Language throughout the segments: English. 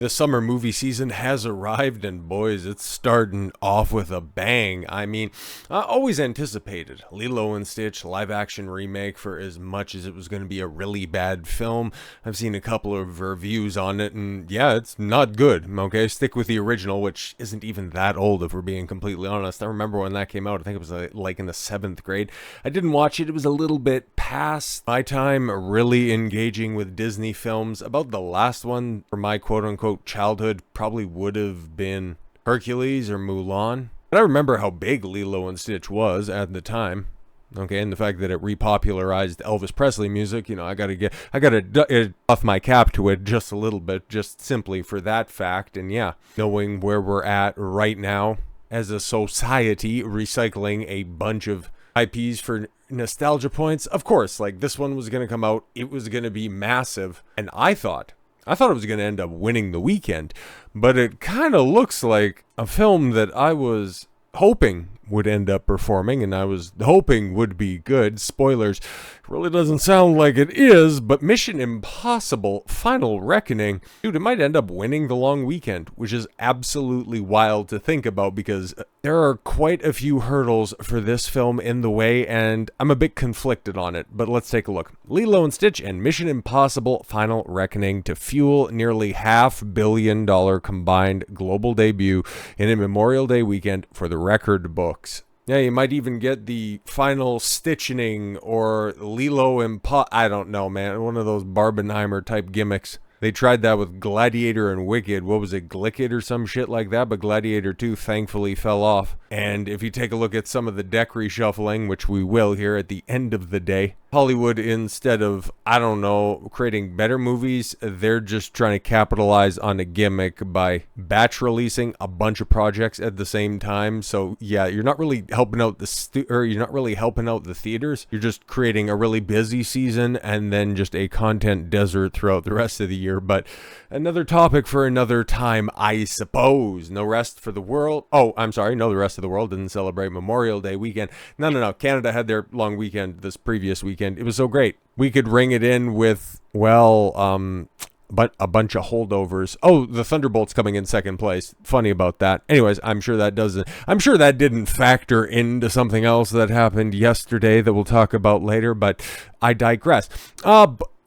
The summer movie season has arrived, and boys, it's starting off with a bang. I mean, I always anticipated Lilo and Stitch live action remake for as much as it was going to be a really bad film. I've seen a couple of reviews on it, and yeah, it's not good. Okay, stick with the original, which isn't even that old if we're being completely honest. I remember when that came out, I think it was like in the 7th grade. I didn't watch it, it was a little bit past my time really engaging with Disney films. About the last one for my quote unquote childhood probably would have been Hercules or Mulan. But I remember how big Lilo and Stitch was at the time. Okay, and the fact that it repopularized Elvis Presley music, I gotta off my cap to it just a little bit, just simply for that fact. And yeah, knowing where we're at right now as a society, recycling a bunch of IPs for nostalgia points, of course, like this one was gonna come out, it was gonna be massive, and I thought it was going to end up winning the weekend, but it kind of looks like a film that I was hoping would end up performing, and I was hoping would be good. Spoilers, really doesn't sound like it is, but Mission Impossible Final Reckoning, dude, it might end up winning the long weekend, which is absolutely wild to think about because there are quite a few hurdles for this film in the way, and I'm a bit conflicted on it, but let's take a look. Lilo and Stitch and Mission Impossible Final Reckoning to fuel nearly $500 million combined global debut in a Memorial Day weekend for the record books. Yeah, you might even get the final stitching or Lilo and I don't know, man. One of those Barbenheimer type gimmicks. They tried that with Gladiator and Wicked. What was it, Glicked or some shit like that? But Gladiator 2 thankfully fell off. And if you take a look at some of the deck reshuffling, which we will here at the end of the day, Hollywood, instead of, I don't know, creating better movies, they're just trying to capitalize on a gimmick by batch releasing a bunch of projects at the same time. So yeah, you're not really helping out the theaters. You're just creating a really busy season and then just a content desert throughout the rest of the year. But another topic for another time, I suppose. No rest for the world. Oh, I'm sorry. No, the rest of the world didn't celebrate Memorial Day weekend. No. Canada had their long weekend this previous weekend. It was so great. We could ring it in with, but a bunch of holdovers. Oh, the Thunderbolts coming in second place. Funny about that. Anyways, I'm sure that didn't factor into something else that happened yesterday that we'll talk about later, but I digress.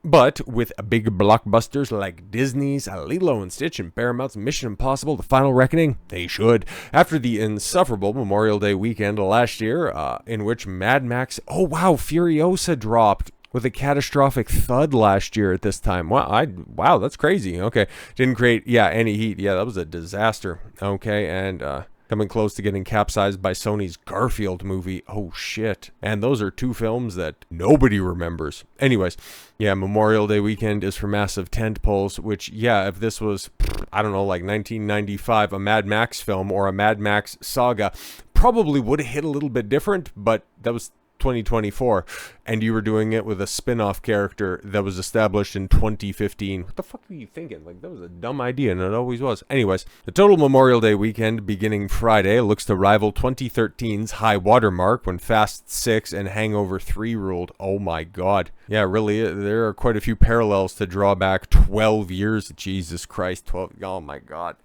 But with big blockbusters like Disney's Lilo and Stitch and Paramount's Mission Impossible: The Final Reckoning, they should. After the insufferable Memorial Day weekend last year, in which Mad Max, Furiosa dropped with a catastrophic thud last year at this time. Wow, that's crazy. Okay, didn't create any heat. Yeah, that was a disaster. Okay, and coming close to getting capsized by Sony's Garfield movie. Oh shit. And those are two films that nobody remembers. Anyways, yeah, Memorial Day weekend is for massive tentpoles, which, yeah, if this was, I don't know, like 1995, a Mad Max film or a Mad Max saga, probably would have hit a little bit different, but that was 2024, and you were doing it with a spin-off character that was established in 2015. What the fuck were you thinking? Like, that was a dumb idea, and it always was. Anyways, the total Memorial Day weekend beginning Friday looks to rival 2013's high watermark when Fast 6 and Hangover 3 ruled. Oh my god. Yeah, really, there are quite a few parallels to draw back 12 years. Jesus Christ, 12. Oh my god.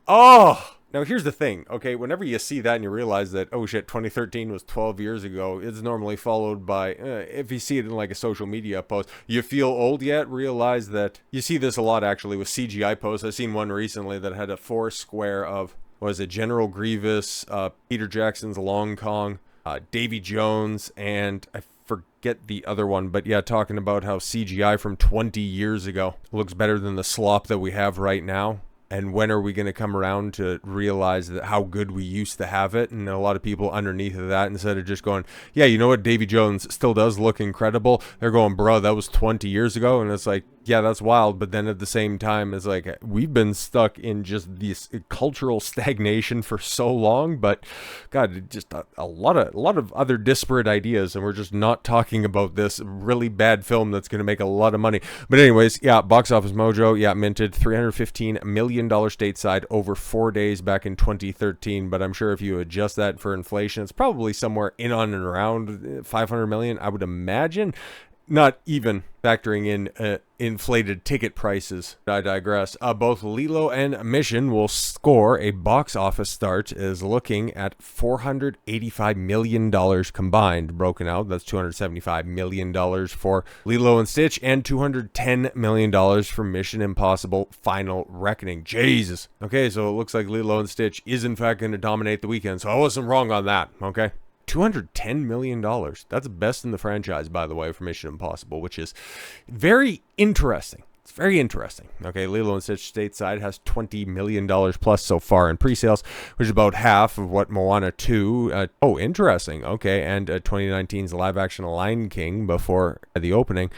Oh! Now, here's the thing, okay? Whenever you see that and you realize that, oh shit, 2013 was 12 years ago, it's normally followed by, if you see it in like a social media post, you feel old yet? Realize that you see this a lot actually with CGI posts. I've seen one recently that had a 4 square of, General Grievous, Peter Jackson's Long Kong, Davy Jones, and I forget the other one, but yeah, talking about how CGI from 20 years ago looks better than the slop that we have right now. And when are we going to come around to realize that how good we used to have it? And a lot of people underneath of that, instead of just going, yeah, you know what, Davy Jones still does look incredible, they're going, bro, that was 20 years ago. And it's like, yeah, that's wild. But then at the same time, it's like, we've been stuck in just this cultural stagnation for so long. But God, just a lot of other disparate ideas. And we're just not talking about this really bad film that's going to make a lot of money. But anyways, yeah, Box Office Mojo, yeah, minted $315 million stateside over 4 days back in 2013. But I'm sure if you adjust that for inflation, it's probably somewhere in on and around 500 million, I would imagine. not even factoring in inflated ticket prices. I digress. Both Lilo and Mission will score a box office start is looking at $485 million combined, broken out. That's $275 million for Lilo and Stitch and $210 million for Mission Impossible Final Reckoning. Jesus. Okay, so it looks like Lilo and Stitch is in fact going to dominate the weekend, so I wasn't wrong on that, okay? $210 million. That's best in the franchise, by the way, for Mission Impossible, which is very interesting. It's very interesting. Okay, Lilo and Stitch stateside has $20 million plus so far in pre-sales, which is about half of what Moana 2... interesting. Okay, and 2019's live-action Lion King before the opening.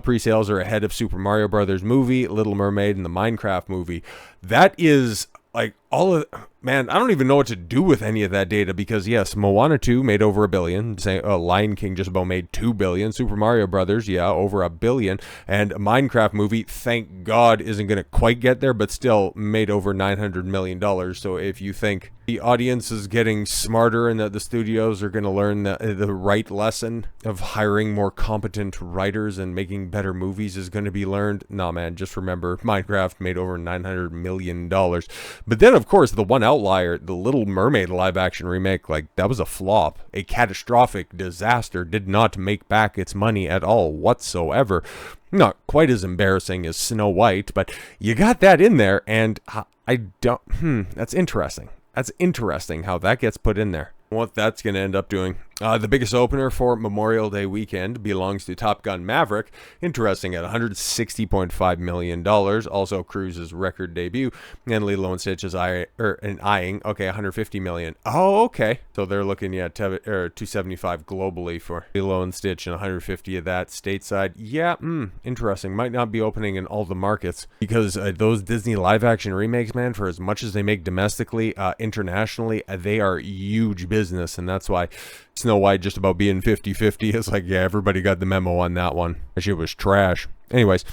Pre-sales are ahead of Super Mario Brothers movie, Little Mermaid, and the Minecraft movie. That is... like, all of... man, I don't even know what to do with any of that data because, yes, Moana 2 made over $1 billion. Lion King just about made $2 billion. Super Mario Brothers, yeah, over $1 billion. And Minecraft movie, thank God, isn't going to quite get there, but still made over $900 million. So if you think the audience is getting smarter and that the studios are going to learn the right lesson of hiring more competent writers and making better movies is going to be learned, nah, man, just remember Minecraft made over $900 million. But then, of course, the one outlier, the Little Mermaid live-action remake, like, that was a flop. A catastrophic disaster. Did not make back its money at all whatsoever. Not quite as embarrassing as Snow White, but you got that in there, and I don't... that's interesting. That's interesting how that gets put in there. What that's going to end up doing. The biggest opener for Memorial Day weekend belongs to Top Gun Maverick. Interesting, at $160.5 million. Also Cruise's record debut. And Lilo and Stitch is eyeing, okay, $150 million. Oh, okay. So they're looking at $275 globally for Lilo and Stitch and $150 of that stateside. Yeah, interesting. Might not be opening in all the markets because those Disney live-action remakes, man, for as much as they make domestically, internationally, they are huge business, and that's why Snow White just about being 50-50 is like, yeah, everybody got the memo on that one. That shit was trash. Anyways,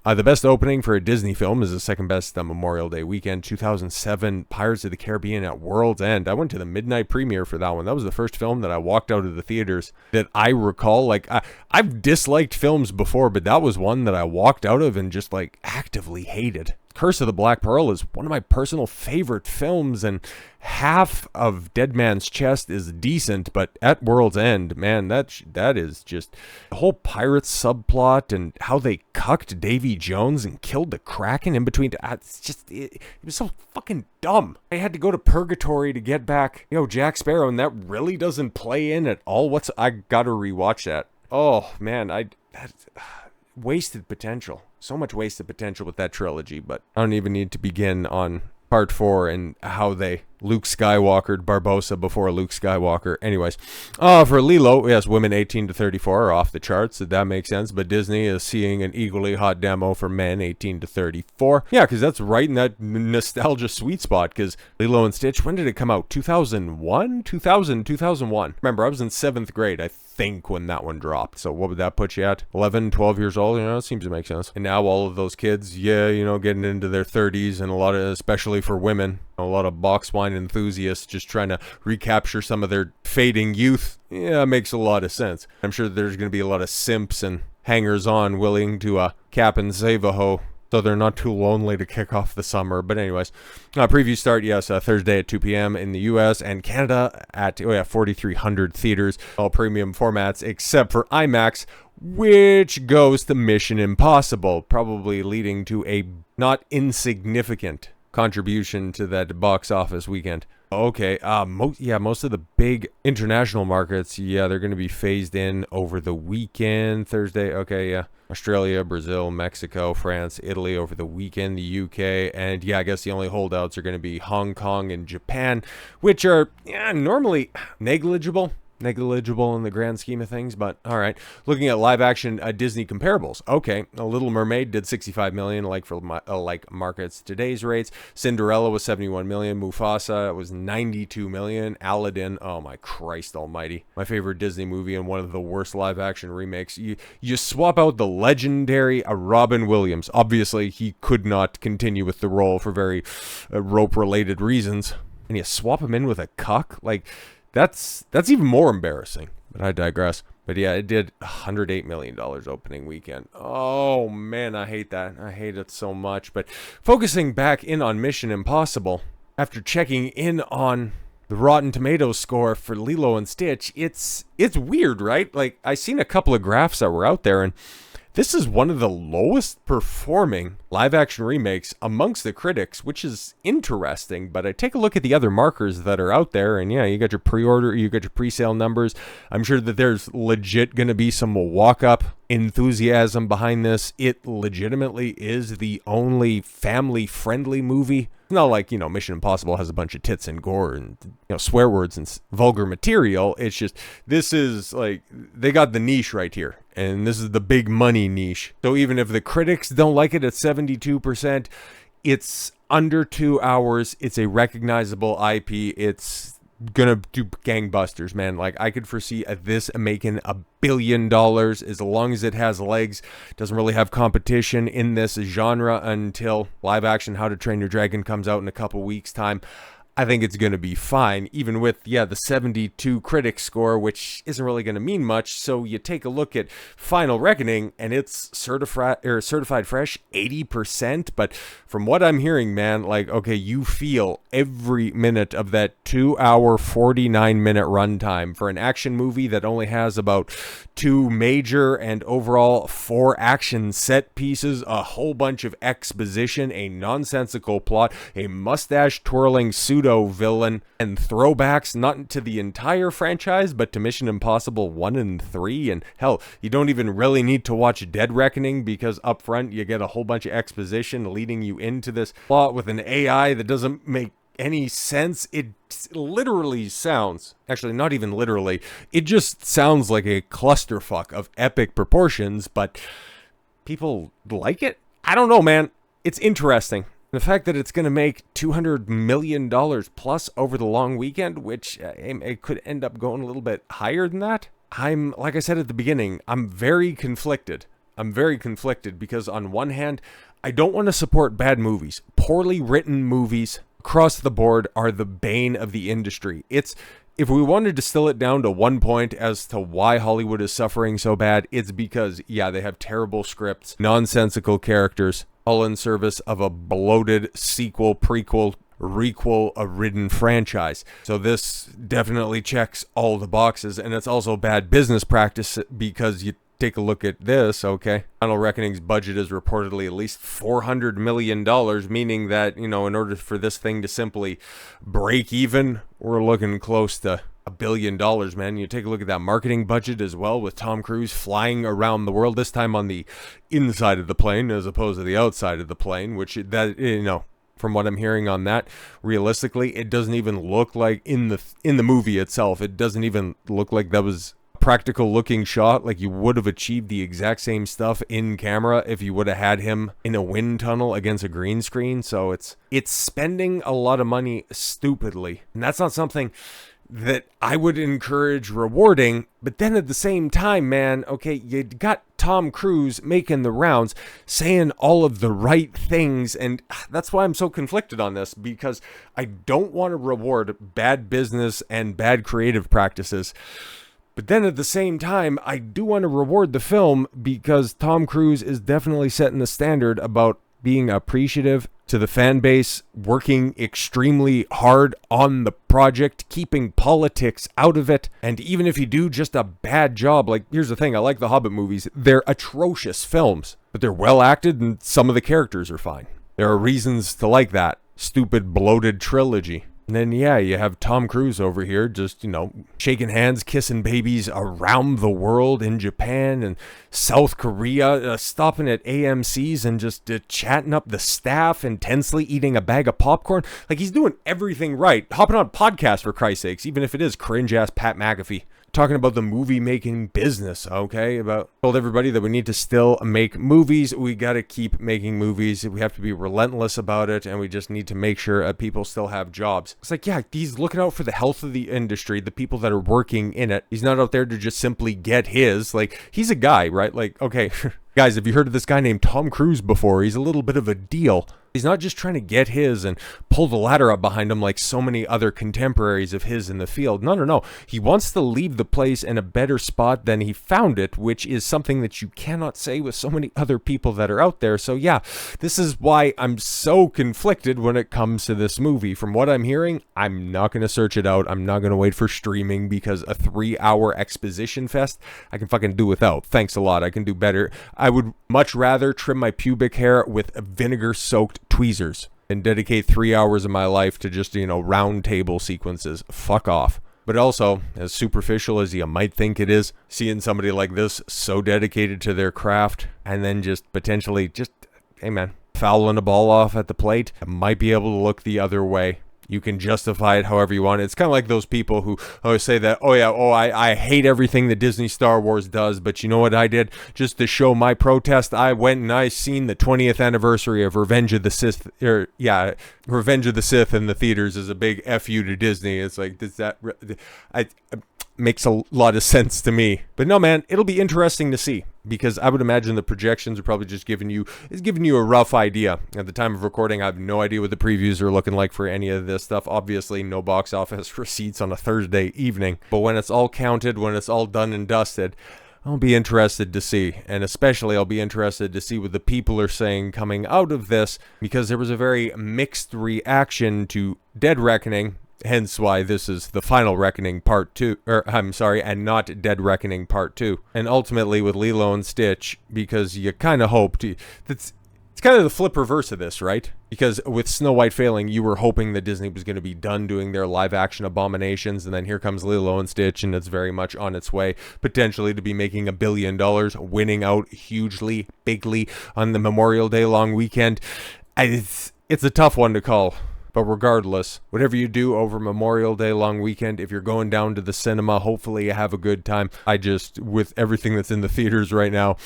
the best opening for a Disney film is the second best Memorial Day weekend, 2007 Pirates of the Caribbean at World's End. I went to the midnight premiere for that one. That was the first film that I walked out of the theaters that I recall. Like, I've disliked films before, but that was one that I walked out of and just, like, actively hated. Curse of the Black Pearl is one of my personal favorite films, and half of Dead Man's Chest is decent, but at World's End, man, that is just the whole pirates subplot and how they cucked Davy Jones and killed the Kraken in between. It's just, it was so fucking dumb. I had to go to purgatory to get back, Jack Sparrow, and that really doesn't play in at all. I gotta rewatch that. Oh man, wasted potential. So much wasted potential with that trilogy, but I don't even need to begin on part 4 and how they Luke Skywalkered Barbossa before Luke Skywalker. Anyways, for Lilo, yes, women 18 to 34 are off the charts, so that makes sense, but Disney is seeing an equally hot demo for men 18 to 34. Yeah, because that's right in that nostalgia sweet spot, because Lilo and Stitch, when did it come out? 2001? 2001. Remember, I was in 7th grade, I think, when that one dropped. So what would that put you at? 11, 12 years old? It seems to make sense. And now all of those kids, getting into their 30s, and a lot of, especially for women, a lot of box wine enthusiasts just trying to recapture some of their fading youth. Yeah, it makes a lot of sense. I'm sure there's going to be a lot of simps and hangers-on willing to cap and save a hoe, so they're not too lonely to kick off the summer. But anyways, preview start, yes, Thursday at 2 p.m. in the U.S. and Canada at 4,300 theaters, all premium formats except for IMAX, which goes to Mission Impossible, probably leading to a not insignificant contribution to that box office weekend. Okay, most of the big international markets, they're going to be phased in over the weekend. Thursday, okay, yeah. Australia, Brazil, Mexico, France, Italy over the weekend, the UK, and I guess the only holdouts are going to be Hong Kong and Japan, which are normally negligible in the grand scheme of things, but all right. Looking at live action Disney comparables. Okay, A Little Mermaid did 65 million, like for markets today's rates. Cinderella was 71 million. Mufasa was 92 million. Aladdin, oh my Christ almighty, my favorite Disney movie and one of the worst live action remakes. You swap out the legendary Robin Williams. Obviously, he could not continue with the role for very rope related reasons, and you swap him in with a cuck. Like, that's even more embarrassing, but I digress. But yeah, it did $108 million opening weekend. Oh man, I hate that. I hate it so much. But focusing back in on Mission Impossible, after checking in on the Rotten Tomatoes score for Lilo and Stitch, it's weird, right? Like, I seen a couple of graphs that were out there, and this is one of the lowest performing live action remakes amongst the critics, which is interesting. But I take a look at the other markers that are out there, and yeah, you got your pre-order, you got your pre-sale numbers. I'm sure that there's legit going to be some walk-up enthusiasm behind this. It legitimately is the only family-friendly movie. It's not like, Mission Impossible has a bunch of tits and gore and, swear words and vulgar material. It's just, this is like, they got the niche right here. And this is the big money niche. So even if the critics don't like it at 72%, it's under 2 hours. It's a recognizable IP. It's gonna do gangbusters, man. Like, I could foresee this making $1 billion as long as it has legs. Doesn't really have competition in this genre until live action How to Train Your Dragon comes out in a couple weeks time. I think it's going to be fine, even with, the 72 critic score, which isn't really going to mean much. So you take a look at Final Reckoning, and it's certified fresh 80%. But from what I'm hearing, man, like, okay, you feel every minute of that 2 hour, 49-minute runtime for an action movie that only has about 2 major and overall 4 action set pieces, a whole bunch of exposition, a nonsensical plot, a mustache-twirling pseudo-villain, and throwbacks not to the entire franchise, but to Mission Impossible 1 and 3. And hell, you don't even really need to watch Dead Reckoning, because up front you get a whole bunch of exposition leading you into this plot with an AI that doesn't make any sense. It literally sounds, actually not even literally, it just sounds like a clusterfuck of epic proportions, but people like it? I don't know, man. It's interesting. The fact that it's going to make $200 million plus over the long weekend, which it could end up going a little bit higher than that. Like I said at the beginning, I'm very conflicted. Because on one hand, I don't want to support bad movies. Poorly written movies across the board are the bane of the industry. If we wanted to distill it down to one point as to why Hollywood is suffering so bad, it's because, they have terrible scripts, nonsensical characters, all in service of a bloated sequel, prequel, requel-ridden franchise. So this definitely checks all the boxes, and it's also bad business practice because you take a look at this, okay? Final Reckoning's budget is reportedly at least $400 million, meaning that, in order for this thing to simply break even, we're looking close to $1 billion, man. You take a look at that marketing budget as well, with Tom Cruise flying around the world, this time on the inside of the plane as opposed to the outside of the plane, which from what I'm hearing on that, realistically, it doesn't even look like in the movie itself, it doesn't even look like that was practical looking shot. Like, you would have achieved the exact same stuff in camera if you would have had him in a wind tunnel against a green screen. So it's spending a lot of money stupidly, and that's not something that I would encourage rewarding. But then at the same time, man, okay, you got Tom Cruise making the rounds, saying all of the right things, and that's why I'm so conflicted on this, because I don't want to reward bad business and bad creative practices. But then at the same time, I do want to reward the film, because Tom Cruise is definitely setting the standard about being appreciative to the fan base, working extremely hard on the project, keeping politics out of it. And even if you do just a bad job, like, here's the thing, I like the Hobbit movies. They're atrocious films, but they're well acted and some of the characters are fine. There are reasons to like that stupid, bloated trilogy. And then, you have Tom Cruise over here just, shaking hands, kissing babies around the world, in Japan and South Korea, stopping at AMC's and just chatting up the staff, intensely eating a bag of popcorn. Like, he's doing everything right. Hopping on podcasts, for Christ's sakes, even if it is cringe-ass Pat McAfee. Talking about the movie-making business, okay? Told everybody that we need to still make movies. We got to keep making movies. We have to be relentless about it, and we just need to make sure people still have jobs. It's like, he's looking out for the health of the industry, the people that are working in it. He's not out there to just simply get his. Like, he's a guy, right? Like, okay, Guys, have you heard of this guy named Tom Cruise before? He's a little bit of a deal. He's not just trying to get his and pull the ladder up behind him like so many other contemporaries of his in the field. No. He wants to leave the place in a better spot than he found it, which is something that you cannot say with so many other people that are out there. So yeah, this is why I'm so conflicted when it comes to this movie. From what I'm hearing, I'm not going to search it out. I'm not going to wait for streaming because a 3-hour exposition fest, I can fucking do without. Thanks a lot. I can do better. I would much rather trim my pubic hair with vinegar-soaked tweezers and dedicate 3 hours of my life to just, round table sequences. Fuck off. But also, as superficial as you might think it is, seeing somebody like this so dedicated to their craft and then just potentially hey man, fouling a ball off at the plate, might be able to look the other way. You can justify it however you want. It's kind of like those people who always say that, I hate everything that Disney Star Wars does, but you know what I did? Just to show my protest, I went and I seen the 20th anniversary of Revenge of the Sith, Revenge of the Sith in the theaters is a big F you to Disney. It's like, makes a lot of sense to me. But no, man, it'll be interesting to see, because I would imagine the projections are probably just giving you a rough idea. At the time of recording, I have no idea what the previews are looking like for any of this stuff. Obviously, no box office receipts on a Thursday evening. But when it's all counted, when it's all done and dusted, I'll be interested to see. And especially I'll be interested to see what the people are saying coming out of this, because there was a very mixed reaction to Dead Reckoning. Hence why this is the Final Reckoning Part 2, and not Dead Reckoning Part 2. And ultimately with Lilo and Stitch, because you kind of hoped, it's kind of the flip reverse of this, right? Because with Snow White failing, you were hoping that Disney was going to be done doing their live action abominations, and then here comes Lilo and Stitch, and it's very much on its way, potentially to be making $1 billion, winning out hugely, bigly on the Memorial Day long weekend. It's a tough one to call. But regardless, whatever you do over Memorial Day long weekend, if you're going down to the cinema, hopefully you have a good time. With everything that's in the theaters right now,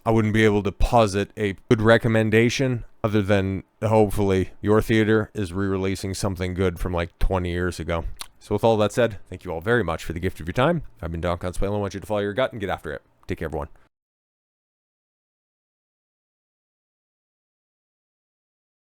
I wouldn't be able to posit a good recommendation other than hopefully your theater is re-releasing something good from like 20 years ago. So with all that said, thank you all very much for the gift of your time. I've been Don Consuelo. I want you to follow your gut and get after it. Take care, everyone.